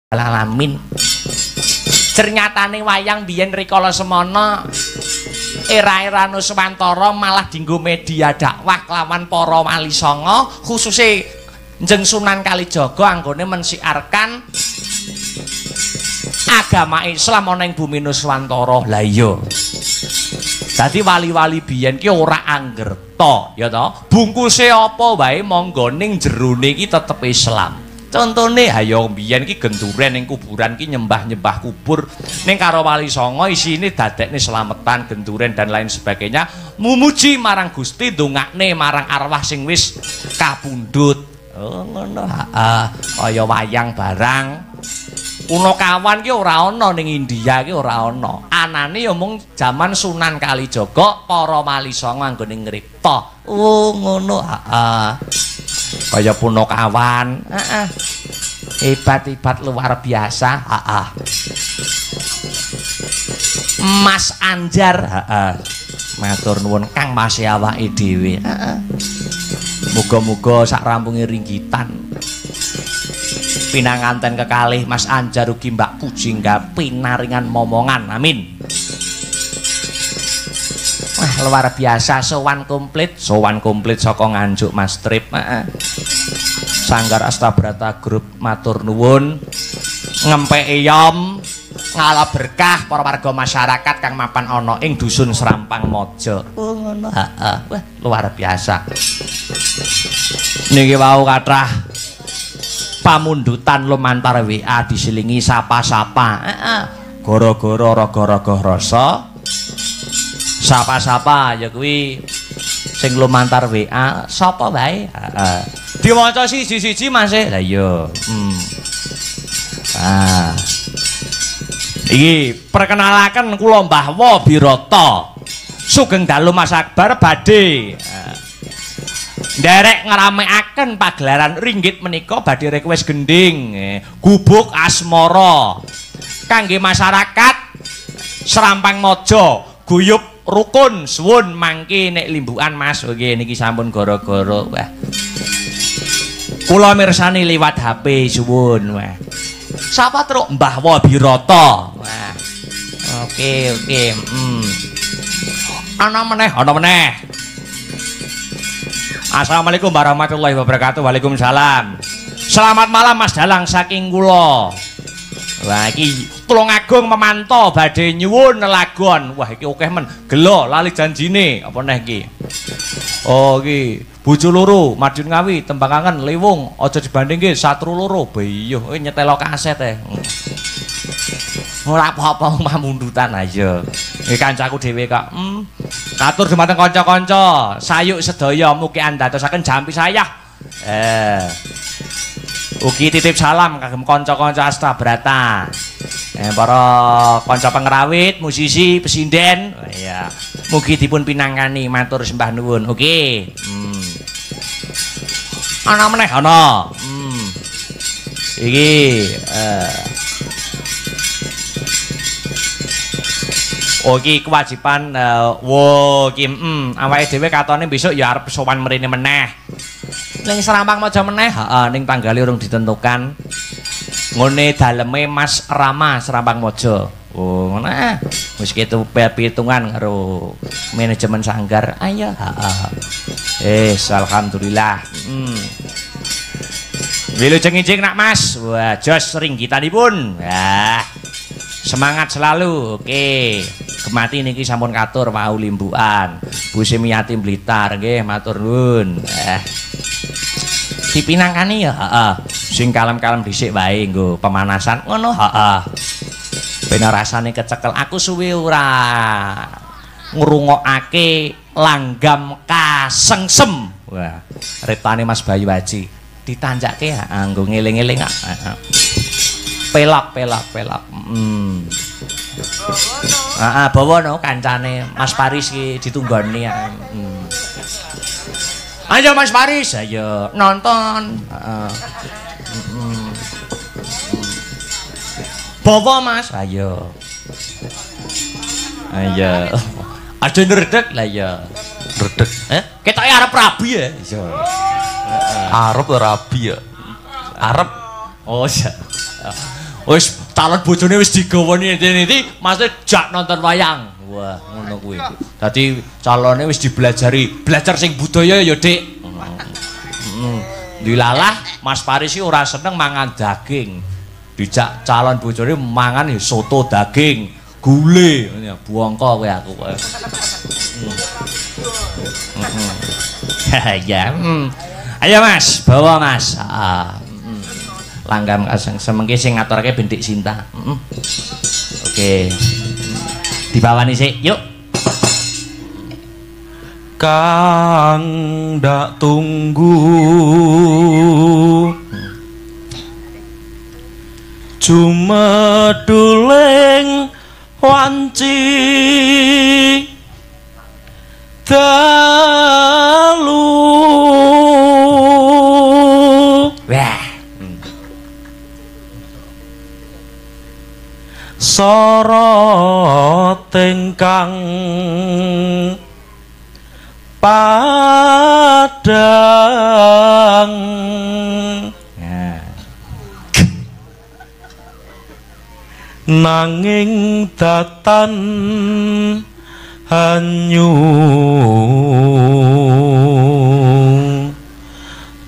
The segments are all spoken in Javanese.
alamin. Ternyatane wayang biyen rikala semana era-era Nuswantara malah dienggo media dakwah kelawan para wali songo khususe Njeng Sunan Kalijaga anggone mensiarkan agama Islam ana ing bumi Nuswantara. Lah iya. Dadi wali-wali biyen ki ora anggerta ya to. Bungkuse apa wae monggo ning jerone iki tetep Islam. Contone ayo mbiyen ki genduren ning kuburan ki nyembah-nyembah kubur ning karo wali songo isine dadekne slametan genduren dan lain sebagainya mumuji marang Gusti ndongakne marang arwah sing wis kapundhut. Oh ngono kaya wayang barang. Punakawan ki ora ana ning India ki ora ana. Anane ya mung jaman Sunan Kalijaga para wali songo anggone ngripta. Oh ngono kaya Punakawan, hebat-hebat luar biasa, Mas Anjar, matur nuwun Kang Mas awake dhewe, muga-muga sak rampunge ringgitan pinanganten kekalih Mas Anjar ugi Mbak Pujingga pinaringan momongan, amin. Wah luar biasa, sowan komplit saka Nganjuk Mas Trip. Sanggar Astabrata Group matur nuwun ngempeki yom ngala berkah para warga masyarakat kang mapan ana ing dusun Serampang Mojo. Oh ngono. Wah luar biasa. Niki wau kathah pamundutan lumantar WA disilingi sapa-sapa. Gara-gara raga-raga rasa sapa-sapa ya kuwi sing lumantar WA sapa wae. Diwaca siji-siji Mas. Lah iya. Iki perkenalaken kula Mbah Wabirata. Sugeng dalu Mas Akbar badhe nderek ngramekaken pagelaran ringgit menika badhe request gending gubuk asmara kangge masyarakat Serampang Mojo guyub rukun suwun mangke nek limbukan Mas. Oke niki sampun gara-gara wah. Kula mirsani liwat HP suwun wah. Sapa truk Mbah Wabirata. Wah. Oke. Ana meneh. Assalamualaikum warahmatullahi wabarakatuh. Waalaikumsalam. Selamat malam Mas Dalang saking kula. Wah iki Tulungagung memantau badhe nyuwun lelagon. Wah iki akeh men. Gelo lali janjine apa neh iki? Oh iki bojo loro Madiun Ngawi tembangangen liwung aja dibandingke satru loro. Beyo nyetelo kaset ora apa-apa mamundutan aja. Iki kancaku dhewe kok. Katur dumateng kanca-kanca sayuk sedaya mugi andadosaken jampi saya. Ugi titip salam kagem kanca-kanca Astabrata. Para kanca pengrawit, musisi, pesinden, ya. Mugi dipun pinangkani matur sembah nuwun. Oke. Ana meneh ana. Iki iki kewajiban iki awake dhewe katone besok ya arep sowan mrene meneh. Ning Serampang Mojo meneh, ning tanggale urung ditentukan. Ngene daleme Mas Rama Serampang Mojo. Oh, ngono wis ketu pitungan karo manajemen sanggar. Ayo, alhamdulillah. Wilujeng-ijeng nak Mas. Wah, jos ringgitanipun. Wah. Semangat selalu. Oke. Gemati niki sampun katur wau limbukan. Bu Semiati Blitar nggih matur nuwun. Dipinangkani ya, sing kalem-kalem dhisik wae nggo pemanasan ngono, ben rasane kecekel. Aku suwe ora ngrungokake langgam kasengsem. Wah, reptane Mas Bayu Waji ditanjake nggo ngeling-eling. Pelak. Bawa no kancane Mas Paris ki ditunggoni. Ayo Mas Paris, ayo nonton. Bawa Mas, ayo. Ada ngeredek lah ya. Ngeredek. Kita arep rabi ya. Arep rabi ya. Arep. Oh iya. Wis calon bojone wis digawani enti-enti, maksudnya jak nonton wayang. Wah, ngono kuwi. Dadi calone wis dibelajari, belajar sing budaya ya, Dik. Dilalah Mas Paris iki ora seneng mangan daging. Dijak calon bojone mangan ya soto daging, gule, buangko kowe aku kowe. Ya. Ayo Mas, bawa Mas. Langgam kaseng semengke sing ngaturake Bendik Sinta. Oke. Dibawani sik, yuk. Kang ndak tunggu Jumeduling wanci dalu. Wah. Sorot ingkang padang nanging datan hanyu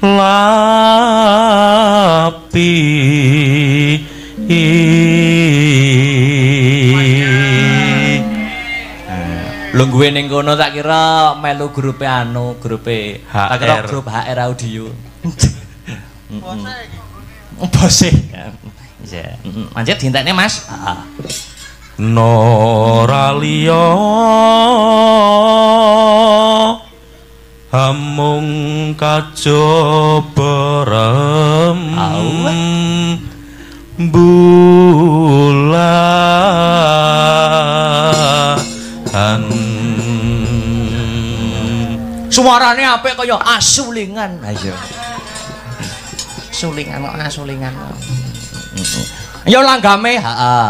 lapi Lho gue ning kono tak kira melu grupe anu, grupe tak kira grup HR Audio. Bose. Iya. Lanjut dintekne Mas. Noraliya hamung kajoberem bulan suarane apik kaya asulingan. Ayo. Sulingan kok asulingan. Yo langgame, heeh.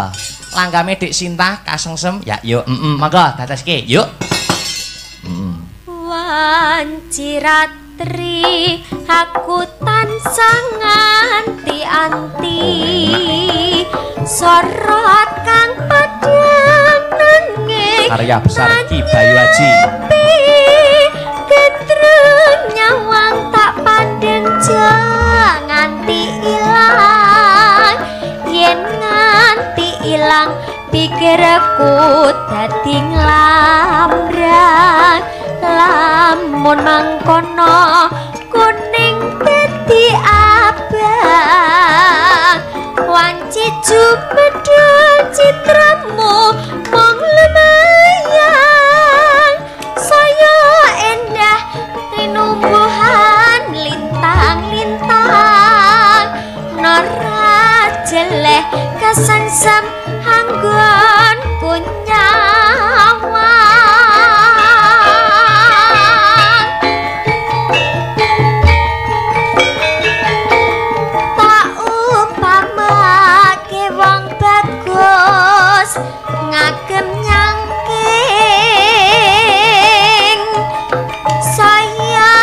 Langgame Dik Sinta kasengsem. Ya yuk, monggo dadoske. Yuk. Wanci ratri aku tansah nganti-anti sorot kang padhang nanging karya besar Ki Bayu Aji. Gendrung nyawang tak pandeng nganti ilang yen nganti ilang pikirku dadi nglambrang lamun mangkono kuning dadi abang wanci jumedhul citramu mung lumayan saya endah tinumbuhan lintang-lintang nora jeleh kesengsem hanggon kunyawa tak umpamake wong bagus ngagem nyangking saya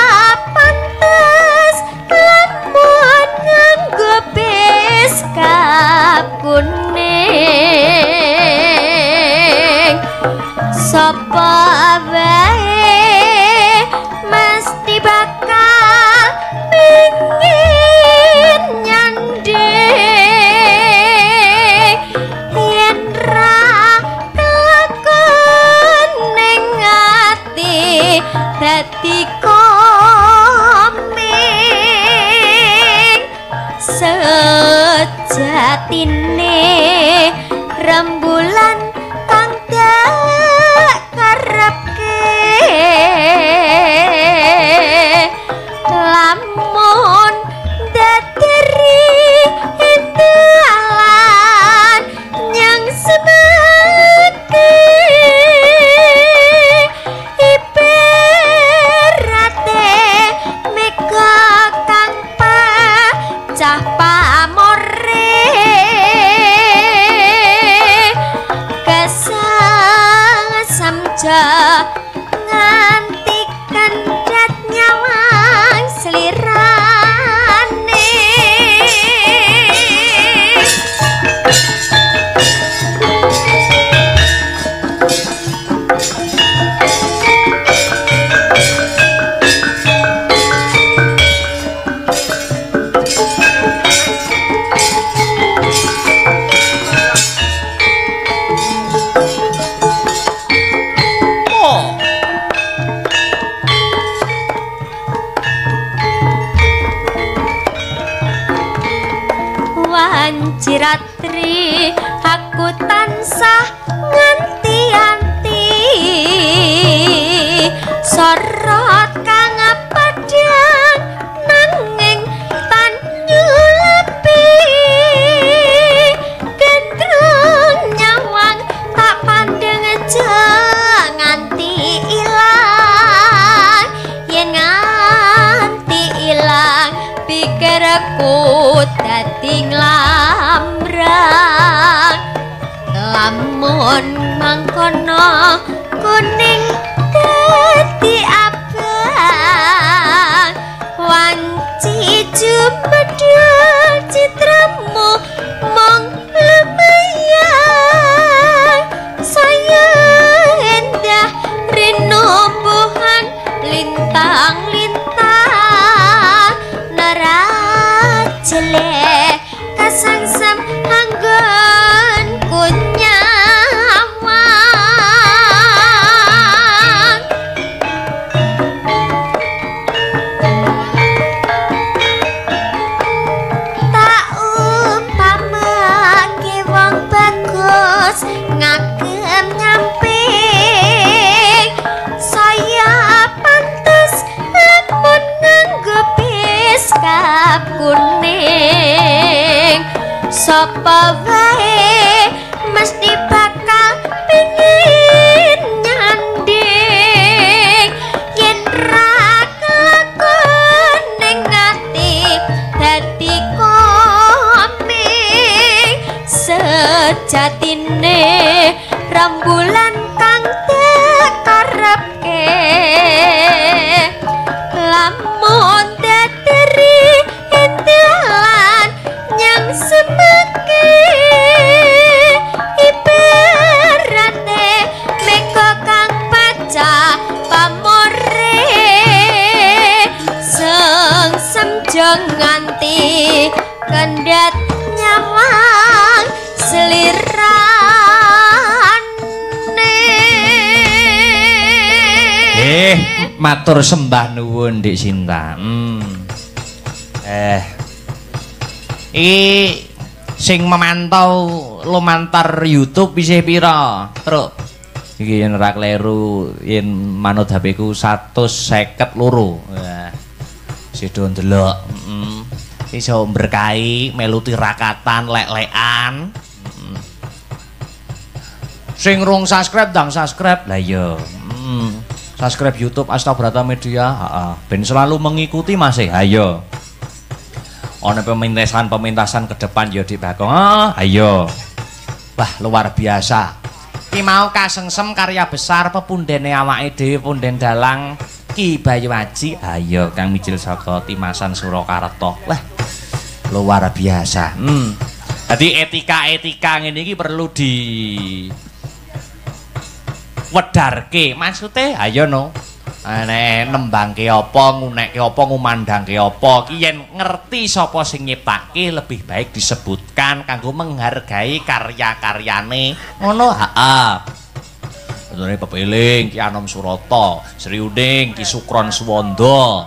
pantes lamun nganggo beskap kuning sapa wae mesti bakal pengin nyanding yen ra kelakon ning ati dadi koming sejatine rembulan kang dak karepke lamun daderi dalan nyang semati iperate mega kang pacah pamore kesamja nganti kandhat nyawang slirane Wanciratri aku tansah nganti-anti sorot kang padhang nanging tan nyulepi gendrung nyawang tak pandeng aja nganti ilang yen nganti ilang pikirku dadi nglambrang lamun mangkono kuning dadi abang wanci jumedhul citramu mong lumayan saya endah rinumbuhan lintang-lintang narajele kasangsam anggon kunyawang tak upamake wong bagus ngagem nyamping saya pantes lamun nganggo beskap kuning sapa wae mesti bakal pengin nyanding yen ra kelakon ning ati dadi komik sejatine rembulan kang dikarepke lamun daderi intilan nyang semeke ibarate meko kang baca pamore sengsem nganti kendhat nyawang selirane matur sembah nuwun Dik Sinta. Iki sing memantau lumantar YouTube isih pira, Truk? Iki yen ora kleru yen manut HP-ku 152. Wah. Sedo ndelok. Iso berkahi melu tirakatan lek-lekan. Sing rung subscribe ndang subscribe. Lah iya. Subscribe YouTube Astabrata Media, ben selalu mengikuti Mas. Ayo. Ana pementasan ke depan ya Dik Bagong. Ayo. Wah, luar biasa. Ki mau kasengsem karya besar pepundhene awake dhewe punden dalang Ki Bayu Aji. Ayo Kang Mijil saka Timasan Surakarta. Wah, luar biasa. Dadi etika-etika ngene iki perlu di wedarke maksude ayo no nek nembangke apa ngunekke apa ngumandangke apa ki yen ngerti sapa sing nyiptake lebih baik disebutkan kanggo menghargai karya-karyane ngono Betul pepeling Ki Anom Surata Sri Uning Ki Sukron Suwanda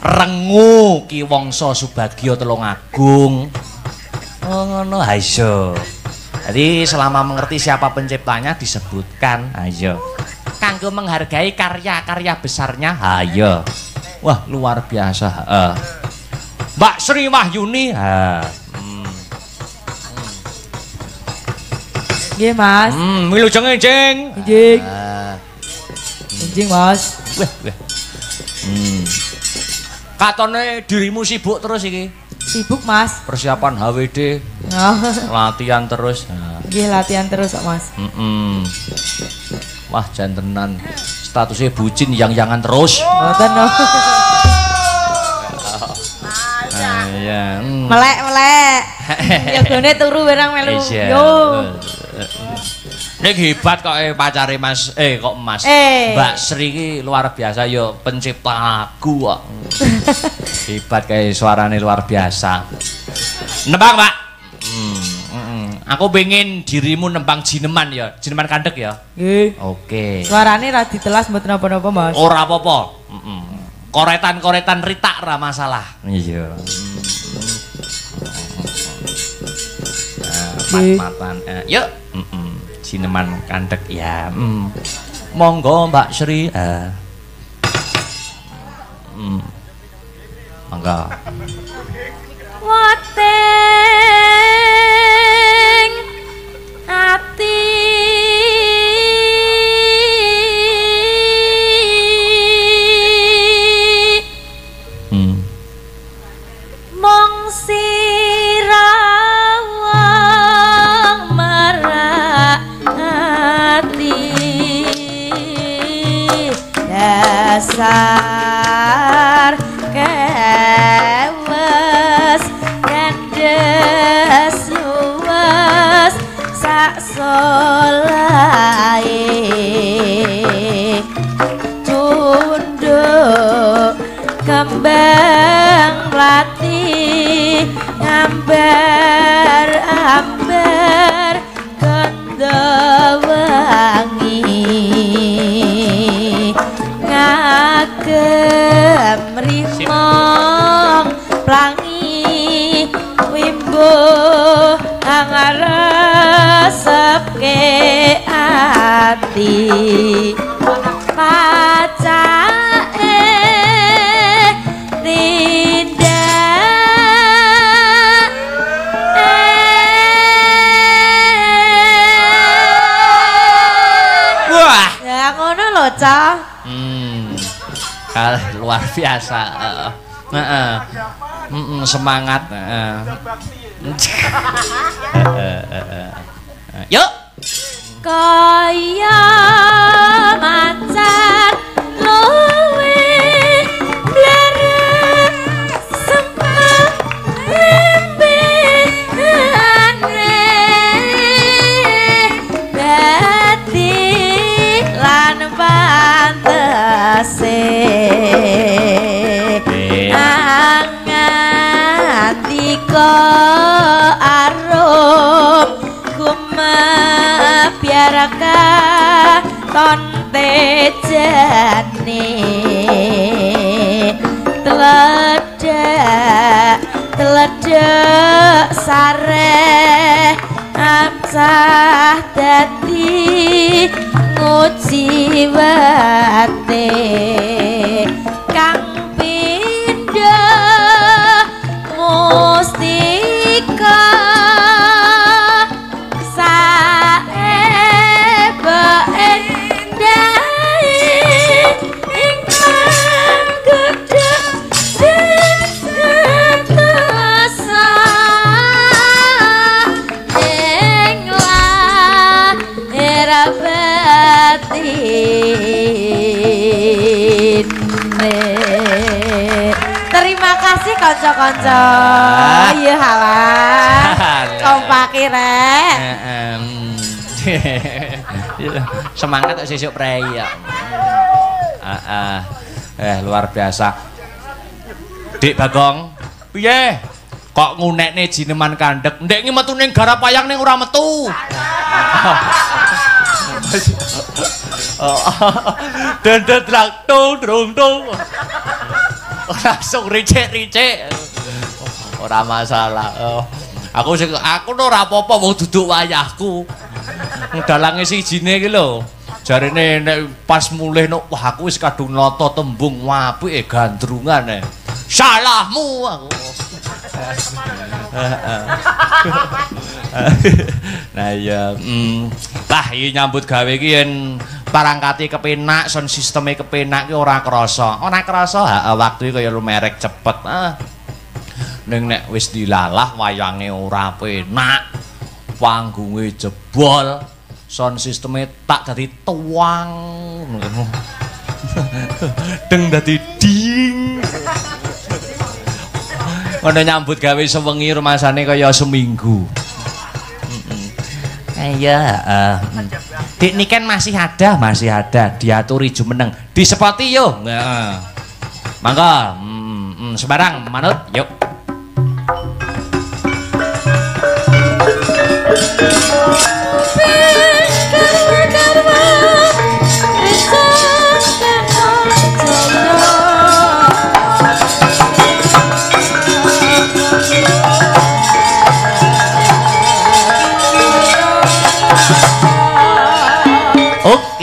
Rengu Ki Wangsa Subagya Tulungagung ngono iso. Jadi selama mengerti siapa penciptanya disebutkan, ayo. Kanggo menghargai karya-karya besarnya, ayo. Wah luar biasa. Mbak Sri Wahyuni, Nggih Mas. Wilujeng enjing. Enjing. Enjing Mas. Wah. Katone dirimu sibuk terus iki. Sibuk Mas. Persiapan HWD. Latihan terus. Nggih latihan terus kok Mas. Wah jantenan statusnya bucin yang-yangan terus. Mboten no. Iya. Melek. Yogone turu barang melu. Yo. Nek hebat kok pacare Mas kok Mas. Mbak Sri iki luar biasa yo pencipta lagu kok. Hebat kayak suarane luar biasa. Nembang, Pak. Aku pengen dirimu nembang jineman ya, jineman kandek ya. Nggih. Oke. Suarane ra ditelas mboten napa-napa, Mas. Ora apa-apa. Koretan-koretan ritak ra masalah. Iya. mat-matan. Yuk. Jineman kandhek ya. Monggo Mbak Sri. Monggo. Wateng ati mong sirawang merati dasar kewes kandes luwes sak solae tunduk kembang melati ambar-ambar kendawangi ngagem rimong plangi wimbo angaresepke ati pacake tindak Wah. Ya ngono lho, Cah. Luar biasa. Semangat. Yuk. kaya macan luwe blarang sempat rembehane dadi lan pantese angandika arum biaraka tonte jane teledek sare amsah dadi nguji wate kang pindah mustika Terima kasih kanca-kanca. Iya halah. Kompake rek. Semangat sesuk prei ya. Luar biasa. Dik Bagong, piye? Kok ngunekne jineman kandhek? Ndek iki metu ning garapayang ning ora metu. Dendet tung drung tung. Langsung ricik-ricik. Ora masalah. Aku ora apa-apa wong duduk wayahku. Dalange sijine iki lho. Jarene nek pas mulih wah aku wis kadung nata tembung apike gandrungan. Salahmu aku. Nah ya lah iki nyambut gawe iki yen parangkate kepenak sound sisteme kepenak ki ora krasa waktu iki kaya lumerek cepet ning nek wis dilalah wayange ora penak panggunge jebol sound sisteme tak dadi tuang deng dadi ding ngono nyambut gawe sewengi rumasane kaya seminggu. Iya, Dik Niken masih ada, diaturi jumeneng. Disepoti yo. Mangga, sembarang manut, yuk.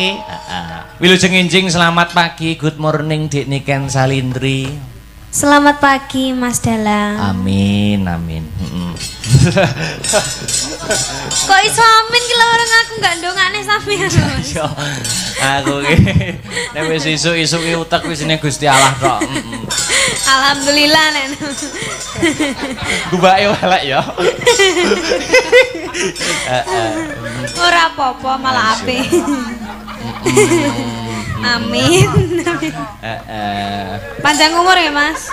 niki. Wilujeng enjing selamat pagi, good morning Dik Niken Salindri. Selamat pagi Mas Dalang. Amin, amin. Kok iso amin ki lho orang aku gak ndongakne sampean. Yo, aku ki nek wis isuk-isuk ki utek wis ning Gusti Allah tok. Alhamdulillah nek. Gubake elek ya. Ora apa-apa malah apik. Amin. Panjang umur ya Mas.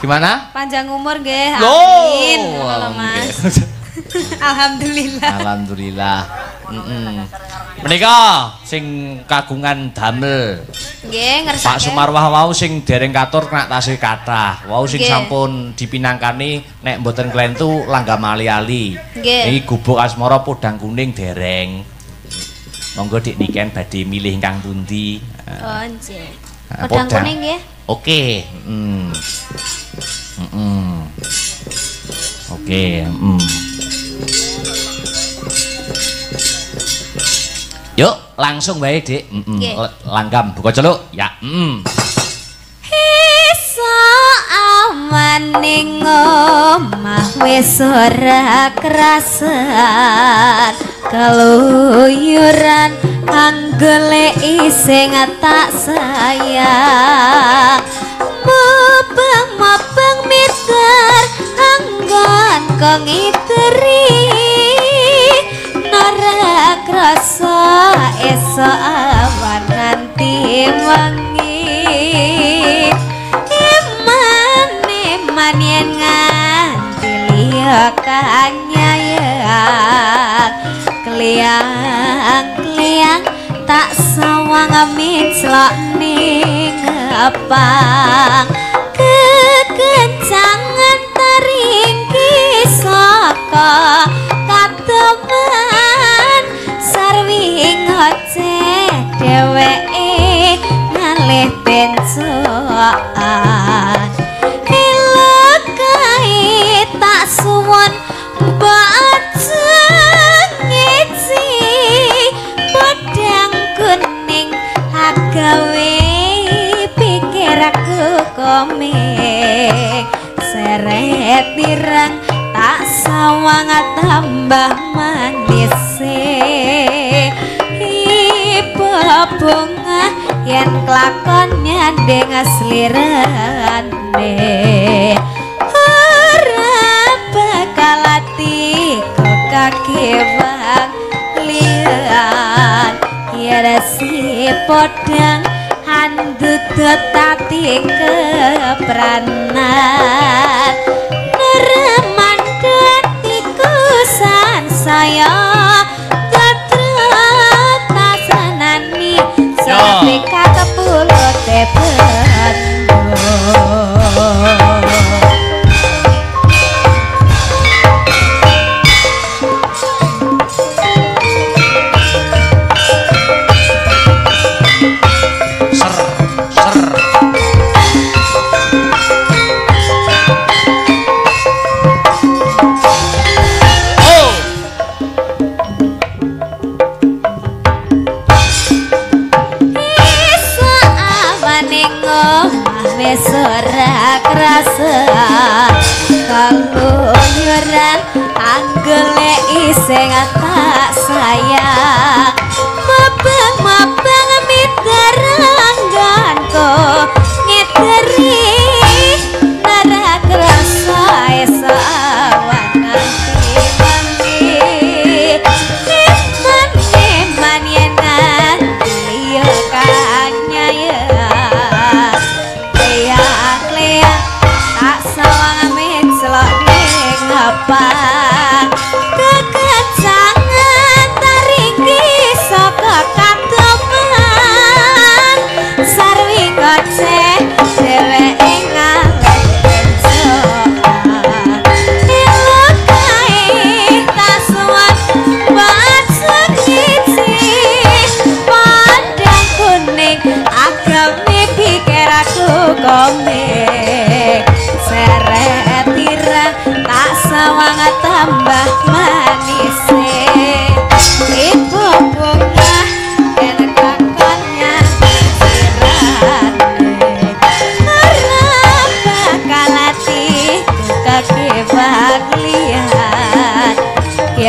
Gimana? Panjang umur nggih. Loh, Amin. Halo Mas. Alhamdulillah. Alhamdulillah. Menika sing kagungan damel. Nggih, ngersake. Pak Sumarwah wau sing dereng katur kena tasih kathah. Wau sing sampun dipinangkani nek mboten klentu langgam ali-ali. Iki gubuk asmara podang kuning dereng. Monggo Dik Niken badhe milih ingkang pundi? Oh, nggih. Podang kuning nggih. Oke. Oke, Yuk, langsung wae, Dik. Langgam buka celuk. Ya, Iso amaning omah wis ora kerasan keluyuran anggoleki sing tak sayang mubeng mitar anggon kang iteri nara krasa esok awan nanti wengi iman yen nganti liya kanyayang kliang tak sawang minclok ning ngepang kekencangan taringki saka kateman sarwi ngoceh dheweke ngalih bensokan ilakai tak suwon bajeng ngeci podang kuning agawe pikir aku komik seret pirang tak sawang tambah manis bunga yen kelakonnya dengan slirane ora bakal atiku kaki bang lian yen si podang handut tati kepranan neremandan tikusan saya Sarapika kepulut tepen ora krasa kaluyuran anggoleki sing tak sayang mabang mitarangganku ngederi nara krasa esa awan nanti iman yen nanti yo kanyaya kekencangan taringki saka katemen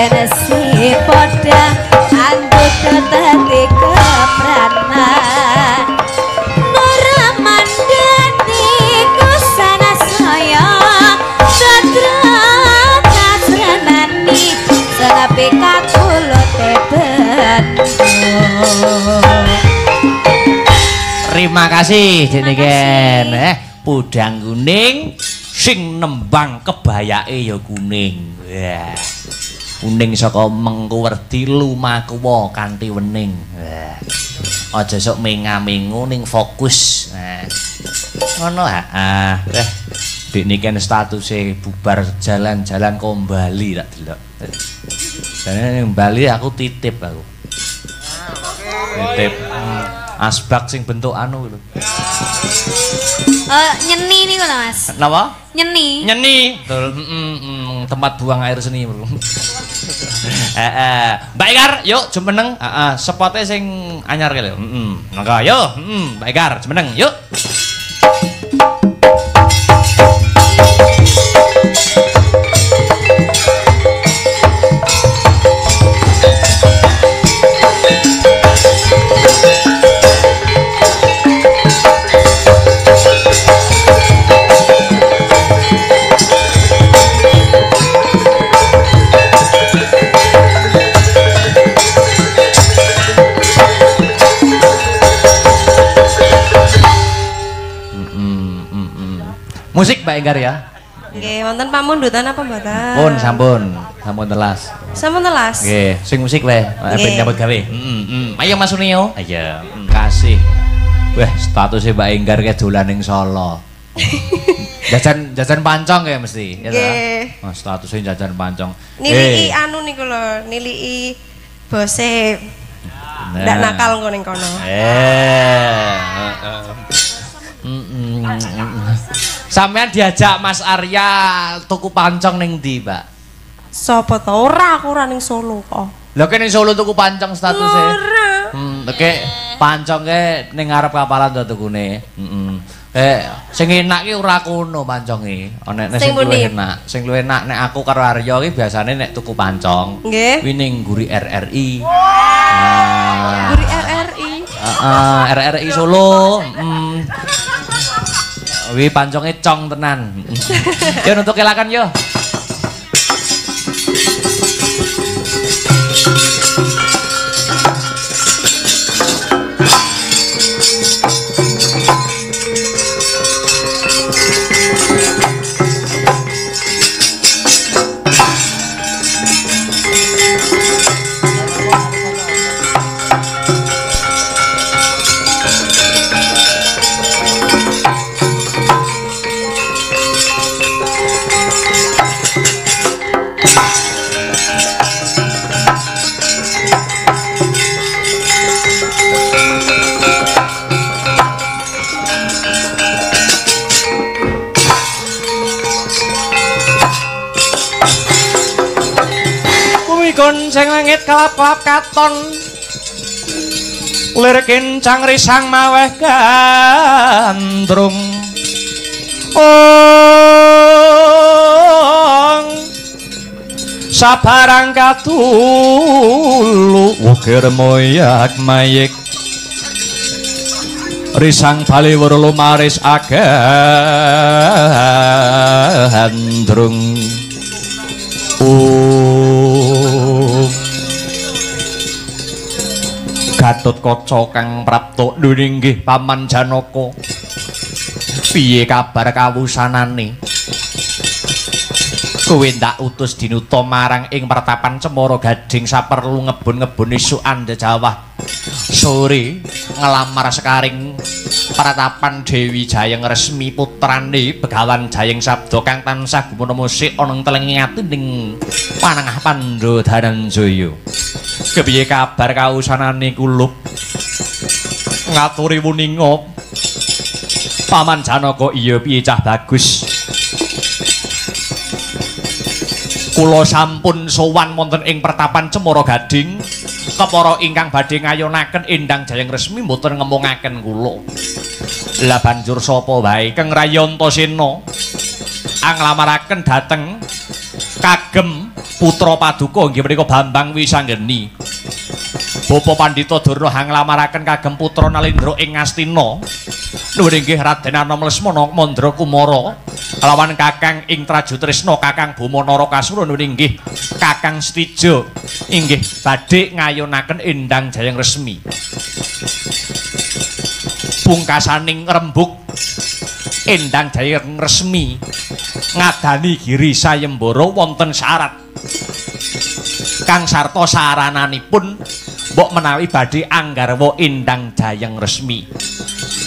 genesi poda anggota tadi kepranan Muramandani kusana saya Sadra kasranani Serapi kakulo teben Terima kasih Deniken Pudang kuning sing nembang kebayake ya kuning. Wah. Kuning saka Mengkuwerdi lumaku kanthi wening. Wah. Aja sok menga-mengo ning fokus. Nah. Ngono ha. Dik niki statuse bubar jalan-jalan kembali tak delok. Jane ning Bali aku titip aku. Titip asbak sing bentuk anu lho. Nyeni niku lho Mas. Napa? Nyeni. Nyeni. Betul. Tempat buang air seni, Bro. Mbak Ikar, yuk jumeneng. Spote sing anyar ki lho. Monggo, yuk. Mbak Ikar, jumeneng, yuk. Musik Mbak Enggar ya? Nggih, wonten pamundutan apa mboten? Pun sampun, sampun telas. Sampun telas. Nggih, sing musik wae, ben nyambut gawe. Ayo Mas Unio. Ayo, kasih. Wah, statusnya Mbak Enggar ke dolan ning Solo. Jajan pancong ya mesti, ya ta? Nggih. Oh, statusnya jajan pancong. Niliki anu niku lho, niliki bose. Ndak nakal engko ning kono. Sampean diajak Mas Arya tuku pancong ning ndi, Mbak? Sopo to ora aku ora ning Solo kok. Lha kene ning Solo tuku pancong statuse. Ora. Oke, pancongke ning ngarep kapalan to tukune. Sing enak ki ora kono panconge. Nek sing luwih enak. Sing luwih enak nek aku karo Arya ki biasane nek tuku pancong. Nggih. Kuwi ning Guri RRI. Guri RRI. RRI Solo. Wih pancongnya cong tenan. Yo untuk kelakan yo. Sing langit kelap-kelap katon lir kincang risang maweh gandrung sabarang katulu wukir moyak mayik risang bali wurlu maris agandrung Gatotkaca kang prapta nggih Paman Janaka. Piye kabar kawusanane? Kowe ndak utus dinuta marang ing pertapan Cemara Gading saperlu ngebun-ngebun isukan Jawah. Sore ngelamar sekaring pertapan Dewi Jayeng resmi putrane Begawan Jayeng Sabda kang tansah gumuna musik ana ing telenging ati ning Panangah Pandhadanjaya. Kepiye kabar kausanane kulup? Ngaturi wuninga. Paman Janaka iya piye cah bagus. Kula sampun sowan wonten ing pertapan Cemara Gading. Kepara ingkang badhe ngayonaken Endang Jayeng resmi mboten ngemungaken kula. Lah banjur sapa wae Kang Rayantasena anglamaraken dhateng kagem putra paduka inggih menika Bambang Wisanggeni. Bapa Pandhita Durna nglamaraken kagem putra Nalendra ing Ngastina. Nuwun inggih Raden Anoman Lesmana Mandra Kumara lawan Kakang ing Trajutresna Kakang Boma Narakasura nuwun inggih Kakang Setija inggih badhe ngayonaken Endang Jayang Resmi. Pungkasaning rembug Endang Jayang Resmi ngadani Giri Sayembara wonten syarat kang sarta sarananipun mbok menawi badhe anggarwa Endang Jayang Resmi.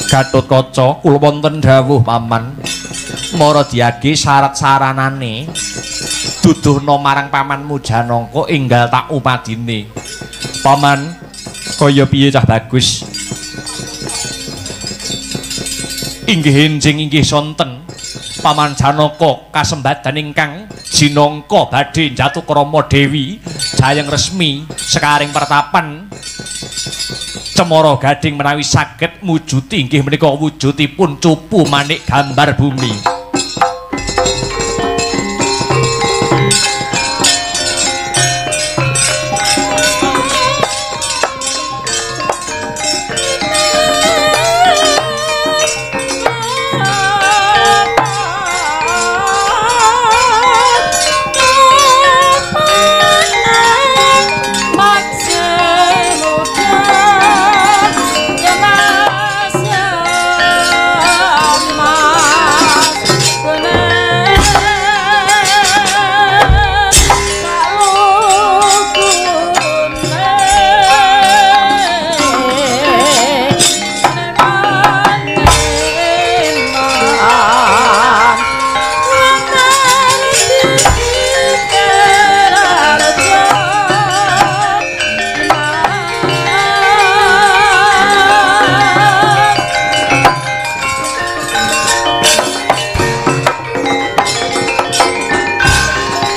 Gatotkaca kula wonten dawuh paman Maradiyagi syarat saranane duduhna marang paman Mujanangka enggal tak upadine. Paman kaya piye cah bagus? Inggih enjing inggih sonten Paman Janaka kasembadan ingkang jinangka badhe njatukrama Dewi Jayang Resmi sekaring pertapan Cemara Gading menawi saged mujuti inggih menika wujudipun cupu manik gambar bumi.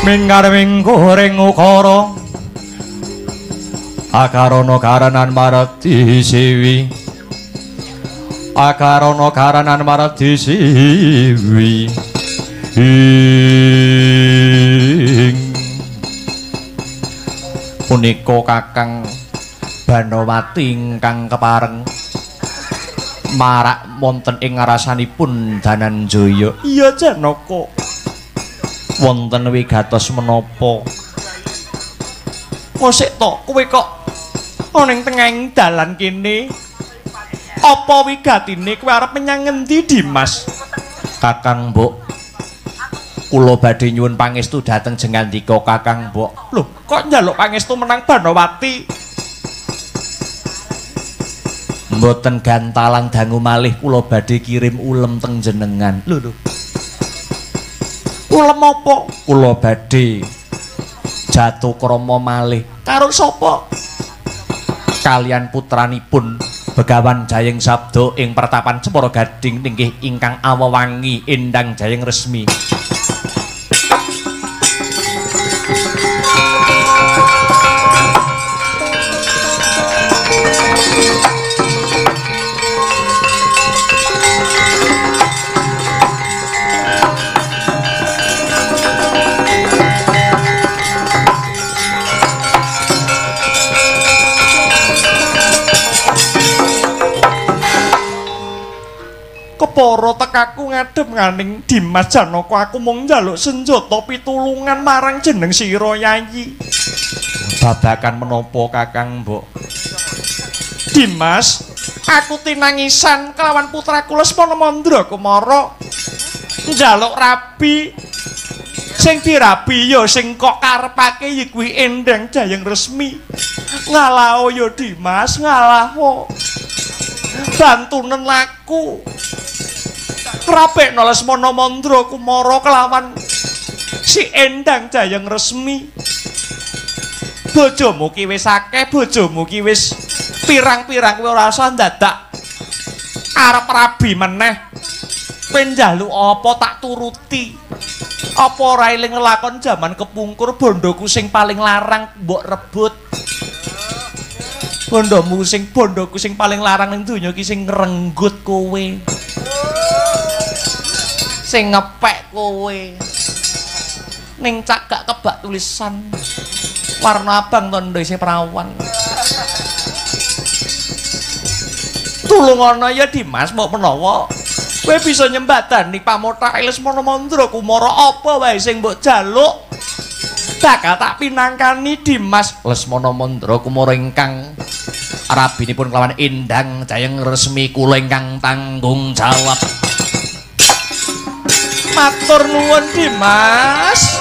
Minggarwing goreng ukara akarana karanan maradi siwi akarana karanan maradi siwi punika Kakang Banowati ingkang kepareng marak wonten ing ngarasanipun Dananjaya. Iya Janaka wonten wigatos menapa? Mosik to kowe kok ana ing tengahing dalan kene. Apa wigatine kowe arep menyang ngendi Dimas? Kakang Mbok, kula badhe nyuwun pangestu dhateng jengandika Kakang Mbok. Lho, kok njaluk pangestu menang Banowati? Mboten gantalang dangu malih kula badhe kirim ulem teng jenengan. Lho. Ulem apa? Kula badhe jatukrama malih karo sapa? Kalian putranipun Begawan Jayeng Sabda ing pertapan Cemara Gading inggih ingkang awewangi Endang Jayeng Resmi. Kepara tekaku ngadhep nganing Dimas Janaka aku mung njaluk senjata pitulungan marang jeneng sira Yayi. Babakan menapa Kakang Mbok? Dimas, aku tinangisan kelawan putraku Lesmana Mandra Kumara njaluk rabi. Sing dirabi ya sing kok karepake ya kuwi Endang Jayeng Resmi. Ngalah ya Dimas, ngalah. Bantunen laku. Rapekno Lesmana Mandra Kumara kelawan si Endang Jayeng Resmi. Bojomu ki wis akeh, bojomu ki wis pirang-pirang kowe ora usah dadak arep rabi meneh. Kowe njaluk apa tak turuti. Apa ora eling lakon jaman kepungkur bondoku sing paling larang mbok rebut. Bondoku sing paling larang ning donya ki sing ngrenggut kowe. Sing ngepek kowe. ning cak gak kebak tulisan warna abang tondo isih perawan. Tulungono ya Dimas mbok menawa kowe bisa nyembadani pamotake Lesmana Mandra Kumara apa wae sing mbok jaluk bakal tak pinangkani Dimas Lesmana Mandra Kumara ingkang rabinipun kelawan Endang Jayeng resmi kula ingkang tanggung jawab. Matur nuwun Dimas.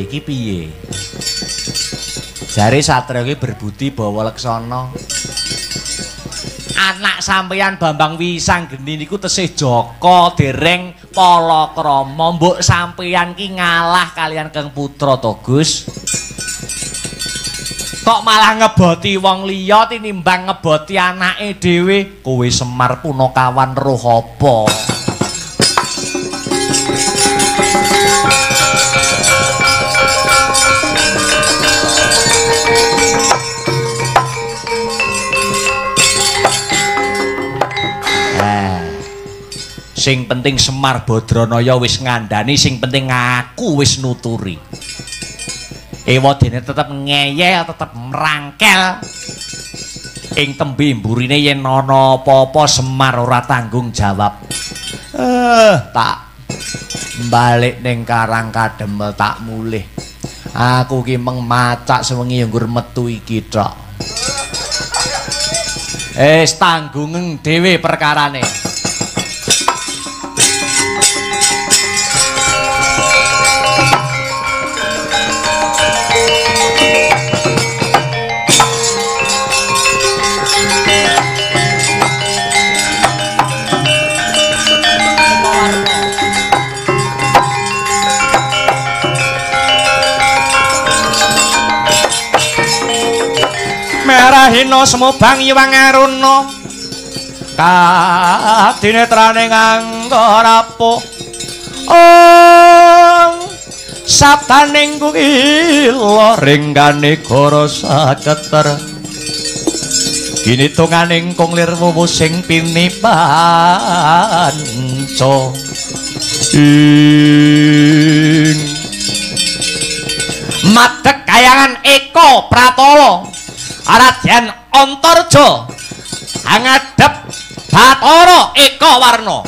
Iki piye jare Satria iki berbudi bawa leksana anak sampeyan Bambang Wisanggeni niku tesih Jaka dereng palakrama mbok sampeyan ki ngalah kalian Kang Putra to Gus kok malah ngeboti wong liya tinimbang ngeboti anake dhewe kowe Semar Punakawan roh apa sing penting Semar Badranaya wis ngandani sing penting aku wis nuturi ewadene tetep ngeyel tetep merangkel ing tembe mburine yen ana apa-apa Semar ora tanggung jawab tak balik ning Karang Kademel tak mulih aku ki meng macak sewengi yo nggur metu iki tok tanggung dhewe perkarane. Merahina semubang Iwang Aruna kadinetrane nganggo rapuh sabdaning kuila ringgane goro saketer kinitunganing kunglir wuwu sing pinipanca madhek kayangan Eka Pratala Aradyan Antarja ngadhep Bathara Eka Warna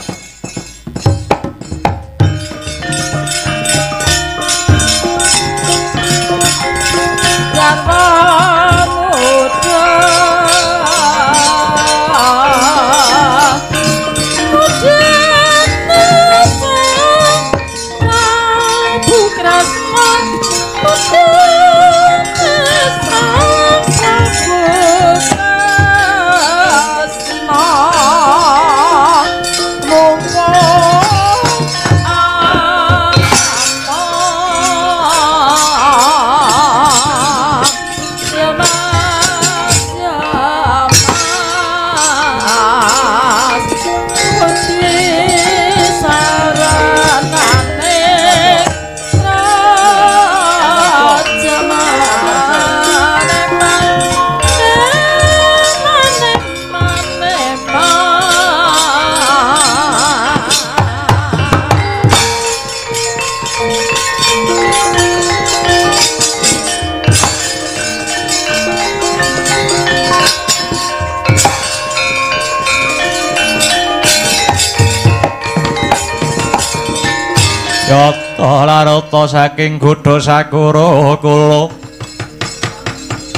Yata larata saking Godha Sakura kula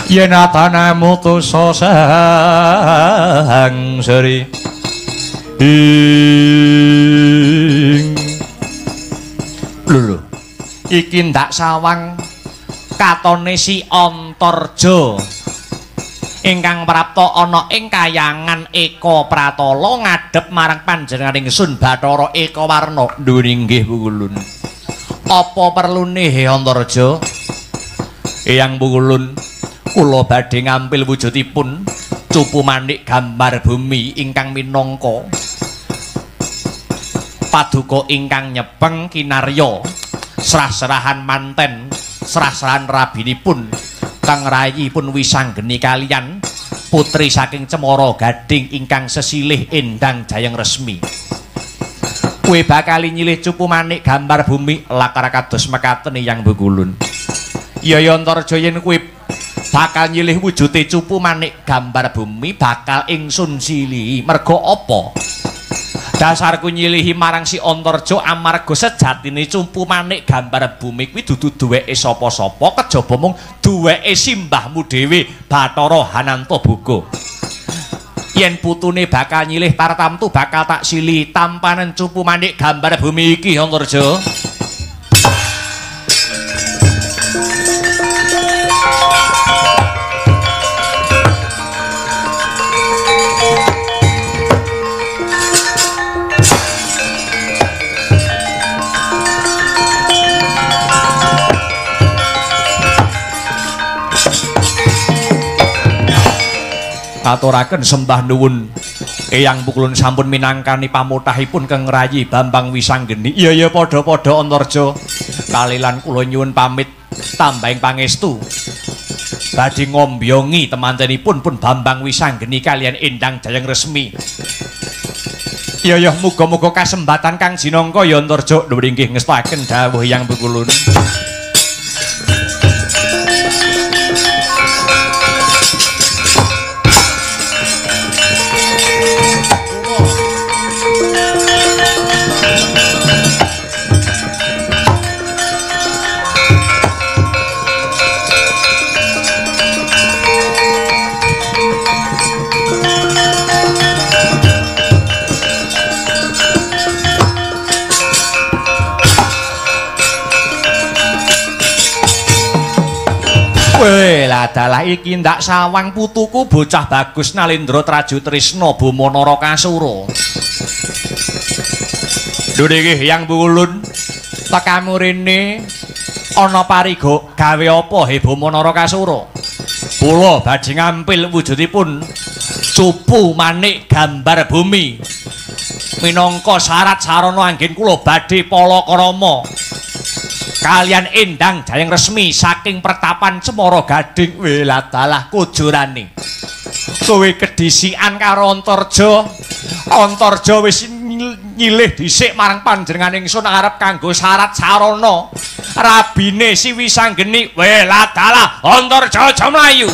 yen atane mutusa sang sri lho iki ndak sawang katone si Antarja ingkang prapta ana ing kayangan Eka Pratala ngadhep marang panjenenganing Sun Bathara Eka Warna. Nggih nggih Pukulun. Apa perlune he Antarja? Eyang Pukulun, kula badhe ngampil wujudipun Cupu Manik gambar bumi ingkang minangka paduka ingkang nyepeng kinarya serah-serahan manten serah-serahan rabinipun kang rayipun wisanggeni kaliyan putri saking Cemara Gading ingkang sesilih Endang Jayeng Resmi. Kowe bakal nyilih Cupu Manik gambar bumi lakar kados mekaten Yang Bengkulun. Ya Antarja yen kowe bakal nyilih wujude Cupu Manik gambar bumi bakal ingsun silihi merga apa? Dasarku nyilihi marang si Antarja amarga sejatine Cupu Manik gambar bumi kuwi dudu duweke sapa-sapa kejaba mung duweke simbahmu dhewe Bathara Hananta Boga. Yen putune bakal nyilih tartamtu bakal tak silihi tampanen Cupu Manik gambar bumi iki Antarja. Aturaken sembah nuwun Eyang Bengkulun sampun minangkani pamutahipun keng Rayi Bambang Wisanggeni. Iya padha-padha Antarja. Kalilan kula nyuwun pamit tambahing pangestu badhe ngombyongi temantenipun pun Bambang Wisanggeni kalian Endang Jayeng Resmi. Iya muga-muga kasembatan kang jinangka ya Antarja. Nuwun inggih ngestaken dawuh Eyang Bengkulun. Weh lah dalah iki ndak sawang putuku bocah bagus Nalendra Traju Trisna Bama Narakasura. Lho niki Yang Bengkulun tekamu rene ana pariga gawe apa he Bama Narakasura? Kula badhe ngampil wujudipun Cupu Manik gambar bumi. Minangka syarat sarana anggen kula badhe palakrama kalian Endang Jayeng Resmi saking pertapan Cemara Gading. Welah dalah kujurane kowe kedisikan karo Antarja. Antarja wis nyilih dhisik marang panjenengan ingsun arep kanggo syarat sarana rabine si Wisanggeni. Welah dalah Antarja aja mlayu.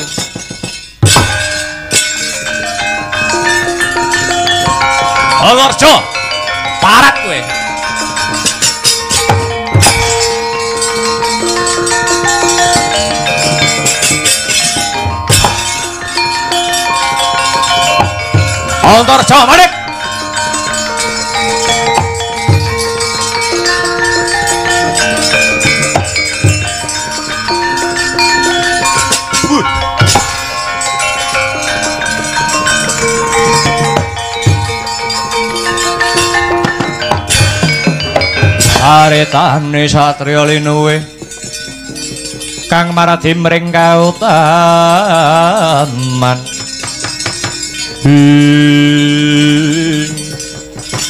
Antarja parat kowe. Antarja Manik. Aretane satriya linuwe kang maradi mring kautaman.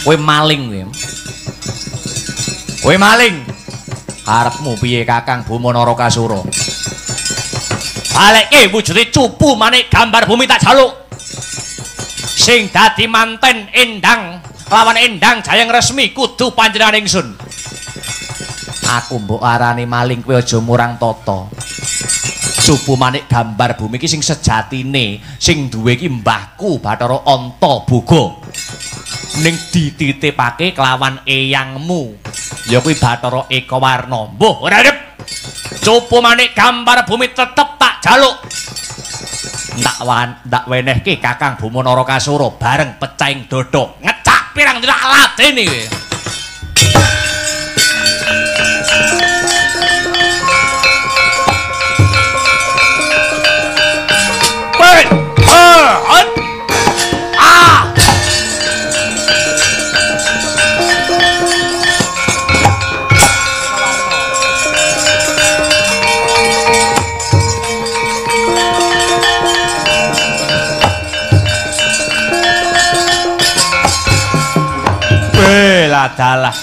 Kowe maling kowe. Kowe maling. Arepmu piye Kakang Bama Narakasura? Balekke wujude Cupu Manik gambar bumi tak jaluk. Sing dadi manten Endang lawan Endang Jayeng Resmi kudu panjenengan ingsun. Aku mbok arani maling kowe aja murang tata. Cupu Manik gambar bumi iki sing sejatine sing duwe iki mbahku Bathara Anta Boga. Ning dititipake kelawan eyangmu ya kuwi Bathara Ekawarna. Mbuh ora arep. Cupu Manik gambar bumi tetep tak jaluk. Ndak wenehke Kakang Bama Narakasura bareng pecahing dada. Ngecak pirang dina ladene kowe. Bela dalah.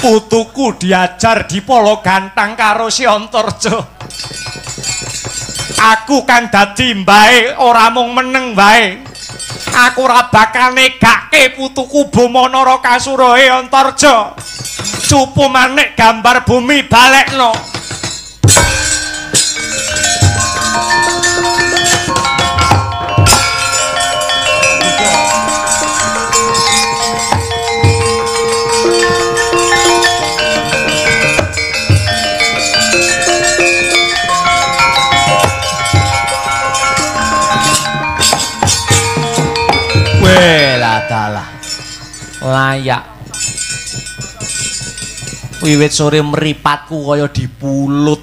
Putuku diajar di Polo Gantang karo si Antarja. Aku kan dadi mbae ora mung meneng wae. Aku ora bakal negake putuku Bama Narakasura Antarja. Cupu manik gambar bumi balekno. Dalah layak wiwit sore mripatku kaya dipulut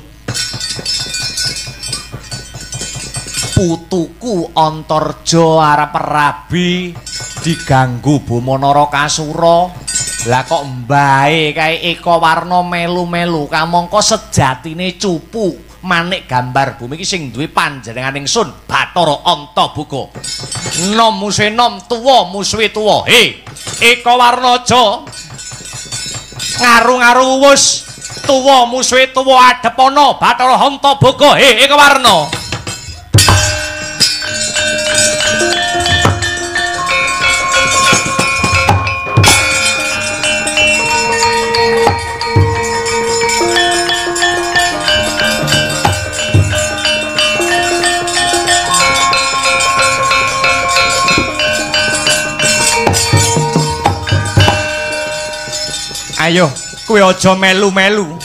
putuku Antarja arep rabi diganggu Bama Narakasura lah kok mbae kae Eka Warna melu-melu kamangka sejatine cupu manik gambar bumi iki sing duwe panjenengan ingsun Bathara Antaboga. Nom musuhe nom tuwa musuhe tuwa. Eka Warnaja ngaru-ngaru wus tuwa musuhe tuwa adepana Bathara Antaboga. Eka Warna. Ayo, kowe aja melu-melu.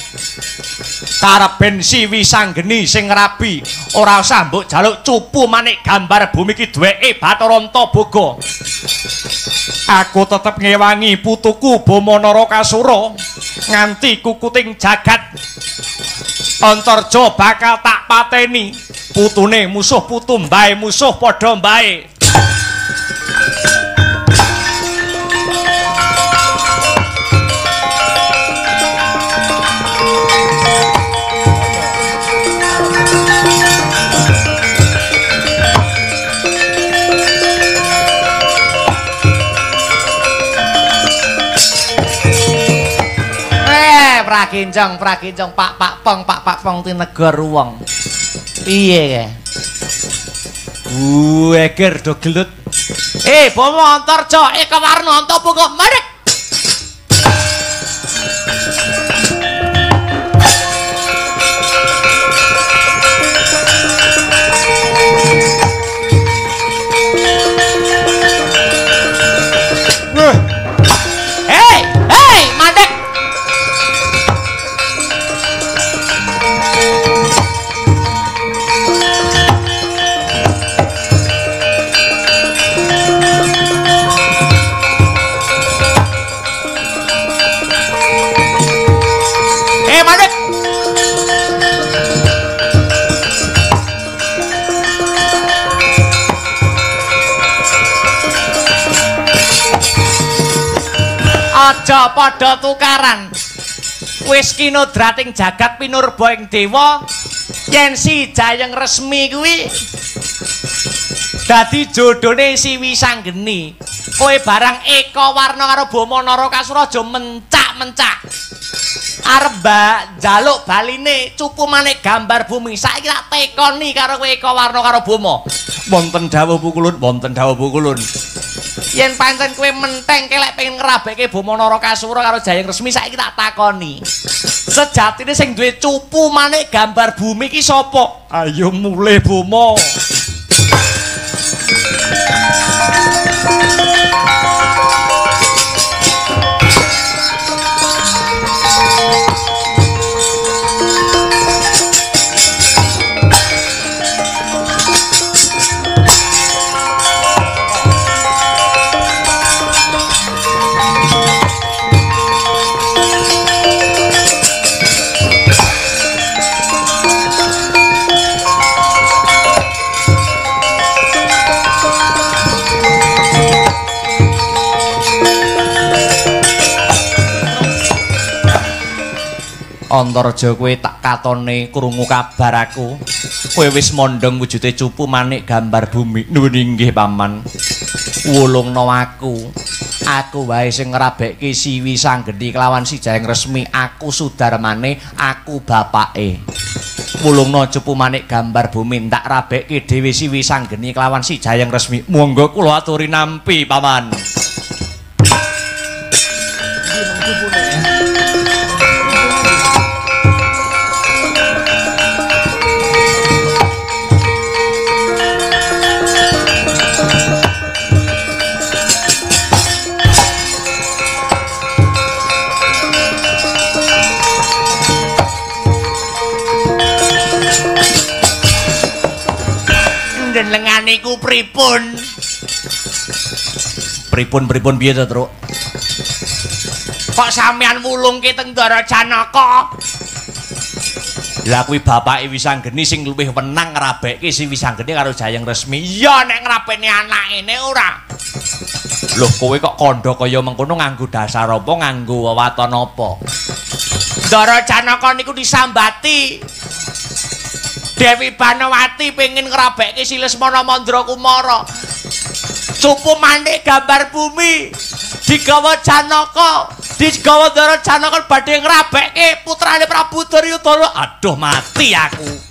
Karepen Siwi Sanggeni sing rabi, ora usah mbok jaluk cupu manik gambar bumi iki duweke Bathara Antaboga. Aku tetep ngewangi putuku Bama Narakasura nganti kukuting jagat. Antarja bakal tak pateni. Putune musuh putu mbae musuh padha mbae. Prakinjong Pak Pong tinegor wong. Piye kae? Eger do gelut. Bama Antarja Eka Warna Antaboga marek. Mandek. Aja padha tukaran. Wis kinodrating jagat pinurba ing dewa yen si Jayeng resmi kuwi dadi jodhone Siwi Sanggeni. Kowe barang Eka Warna karo Bama Narakasura aja mencak-mencak. Arep njaluk baline cupu manik gambar bumi. Saiki tak tekoni karo kowe Eka Warna karo Bama. Wonten dawuh pukulun. Yen pancen kowe menteng kelek pengen ngrabeke Bama Narakasura karo Jayeng resmi, saiki tak takoni. Sejatine sing duwe cupu manik gambar bumi iki sapa? Ayo mulih Bama. Antarja kowe tak katone krungu kabar aku. Kowe wis mondhong wujude cupu manik gambar bumi. Nuwun inggih Paman. Wulungno aku wae sing ngrabekke Siwi Sanggeni kelawan Si Jayeng Resmi, aku Sudarmane, aku bapake. Wulungno Cupu Manik Gambar Bumi ndak rabekke dhewe Siwi Sanggeni kelawan Si Jayeng Resmi. Monggo kula aturi nampi paman. Lengan iku pripun? Pripun piye to, Truk? Kok sampean wulungke teng Ndara Janaka? Lah kuwi bapake Wisanggeni sing luwih wenang ngrabekke si Wisanggeni karo Jayeng Resmi. Ya nek ngrapeni anakene ora. Loh kowe kok kandha kaya mengkono nganggo dasar apa, nganggo wewaton apa? Ndara Janaka niku disambati Dewi Banawati pengen ngrabekke si Lesmana Mandra Kumara. Cupu Manik Gambar Bumi digawa Janaka, digawa Ndara Janaka badhe ngrabekke putrane Prabu Duryudana. Aduh mati aku.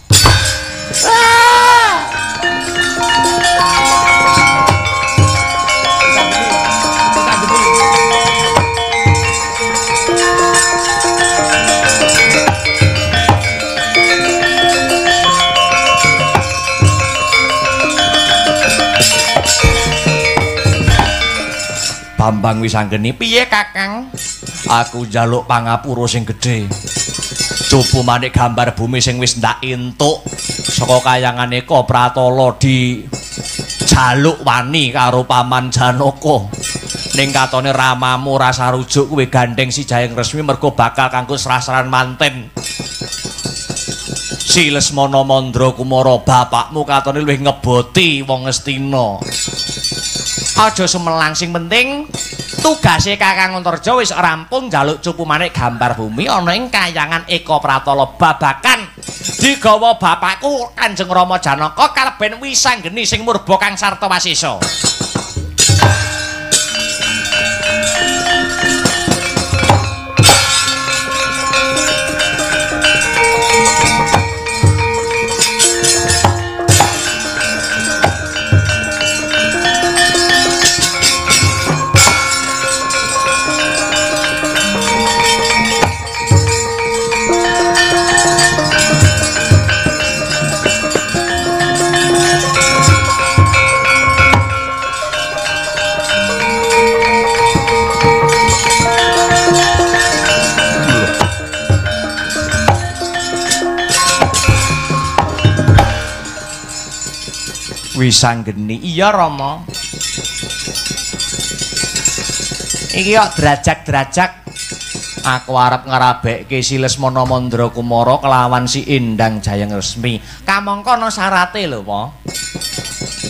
Bambang Wisanggeni, piye Kakang? Aku njaluk pangapura sing gedhe. Cupu Manik Gambar Bumi sing wis ndak entuk saka kayangane Eka Pratala di jaluk wani karo Paman Janaka. Ning katone ramamu rasa rujuk kowe gandeng Si Jayeng Resmi mergo bakal kanggo srasran manten. Si Lesmana Mandra Kumara bapakmu katone luwih ngeboti wong Astina. Aja semelang sing penting tugase Kakang Antarja wis rampung njaluk Cupu Manik Gambar Bumi ana ing kayangan Eka Pratala babakan digawa bapakku Kanjeng Rama Janaka kaleben Wisanggeni sing murba kang sarta wasisa. Wisanggeni, iya Rama. Iki kok derajak-derajak aku arep ngrabekke si Lesmana Mandra Kumara kelawan si Endang Jayeng Resmi. Kamangka ana syarate lho, Ma.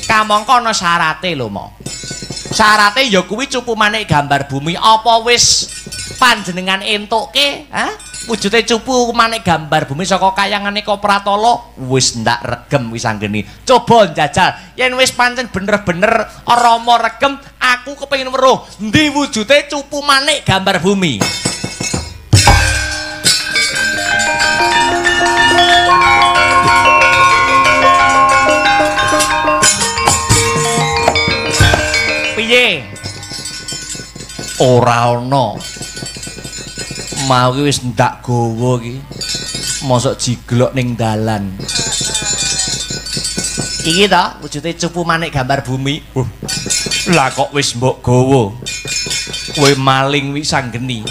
Kamangka ana syarate lho, Ma. Syarate ya kuwi Cupu Manik Gambar Bumi. Apa wis panjenengan entukke, ha? Wujude Cupu Manik Gambar Bumi saka kayangane Eka Pratala wis ndak regem Wisanggeni. Coba njajal yen wis pancen bener-bener Rama regem, aku kepengin weruh ndi wujude Cupu Manik Gambar Bumi. Piye? Ora ana. Mau ki wis ndak gawa ki. Mosok jiglok ning dalan. Iki ta wujude Cupu Manik Gambar Bumi. Lah kok wis mbok gawa. Kowe maling Wisanggeni.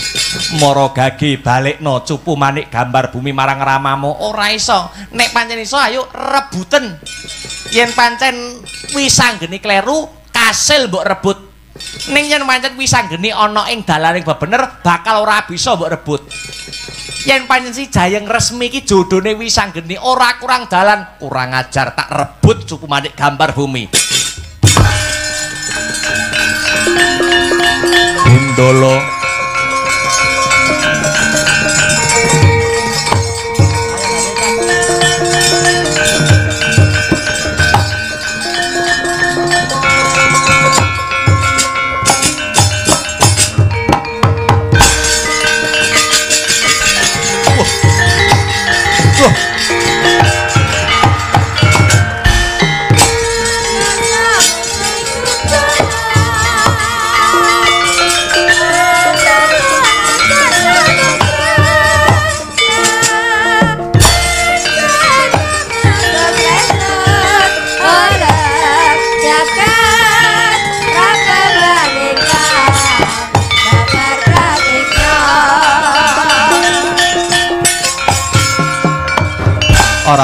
Mara gage balekno Cupu Manik Gambar Bumi marang ramamu. Ora iso. Nek pancen iso ayo rebuten. Yen pancen Wisanggeni kleru, kasil mbok rebut. Ning yen pancen Wisanggeni ana ing dalaning bebener bakal ora bisa mbok rebut. Yen pancen Si Jayeng Resmi iki jodhone Wisanggeni ora kurang dalan, kurang ajar tak rebut Cupu Manik Gambar Bumi. Bindolo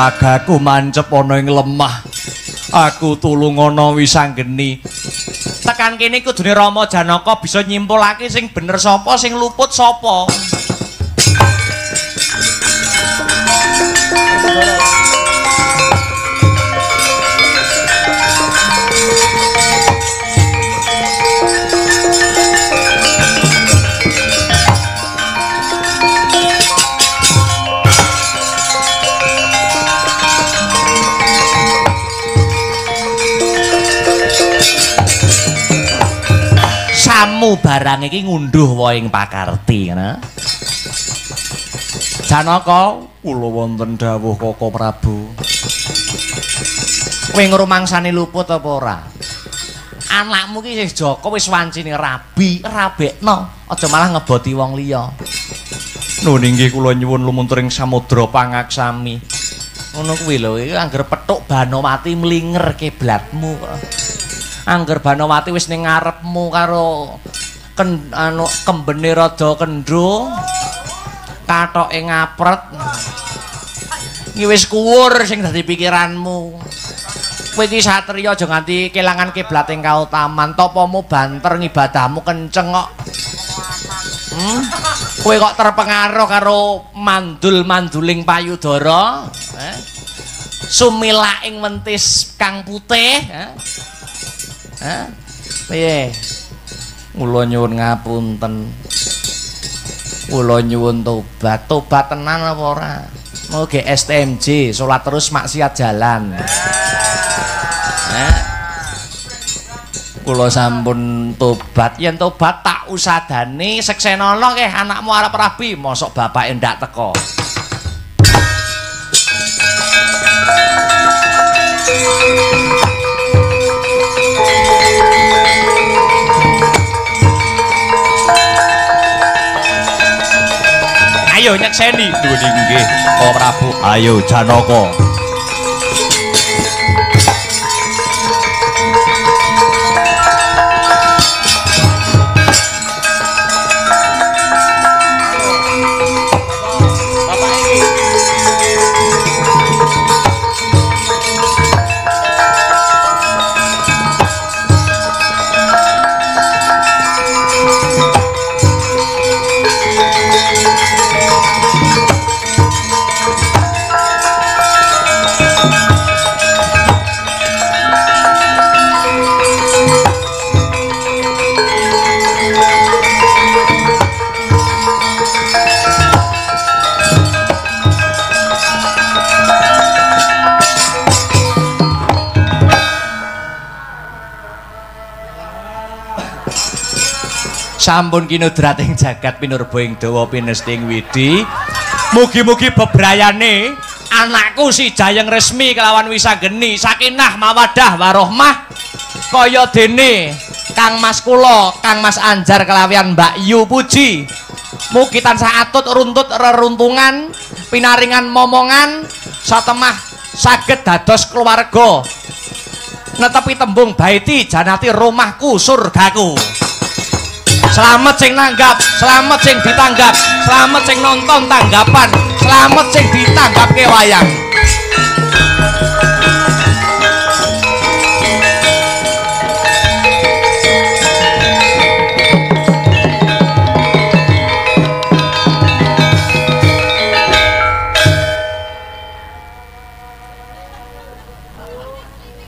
ragaku mancep ana ing lemah. Aku tulung ana Wisanggeni. Tekan kene kudune Rama Janaka bisa nyimpulake sing bener sapa, sing luput sapa. Samu barang iki ngunduh wae ing pakarti ngono. Janaka, kula wonten dawuh Kaka Prabu. Kowe ngrumangsani luput apa ora? Anakmu ki wis Jaka wis wancine rabi, rabekno, aja malah ngeboti wong liya. Nun inggih kula nyuwun lumuntur ing samudra pangaksami. Ngono kuwi lho, iki angger pethuk Banowati mlinger kiblatmu kok. Angger Banowati wis ning ngarepmu karo kembene rada kendho, kathoke ngapret. Iki wis kuwur sing dadi pikiranmu. Kowe iki satriya aja nganti kelangan kiblat ing kautaman, tapamu banter ngibadahmu kenceng kok. Kowe kok terpengaruh karo mandul-manduling payudara, sumilaing mentis kang putih, piye? Kula nyuwun ngapunten. Kula nyuwun tobat. Tobat tenan apa ora? Mau ge STMJ, salat terus maksiat jalan. Kula sampun tobat. Yen tobat tak usadani seksenana nggih anakmu arep rabi, mosok bapake ndak teko. Ayo nyekseni duwe nggih Kaka Prabu. Ayo Janaka. Sampun kinudrating jagat pinurba ing dawa pinesting widi. Mugi-mugi bebrayane anakku si Jayeng Resmi kelawan Wisanggeni sakinah mawaddah warohmah kaya dene Kang Mas kula, Kang Mas Anjar kelawian Mbak Yu Puji. Mugi tansah atut runtut reruntungan, pinaringan momongan satemah saged dados keluarga. Netepi tembung baiti janati rumahku surgaku. Selamat sing nanggap, selamat sing ditanggap, selamat sing nonton tanggapan, selamat sing ditanggap ke wayang.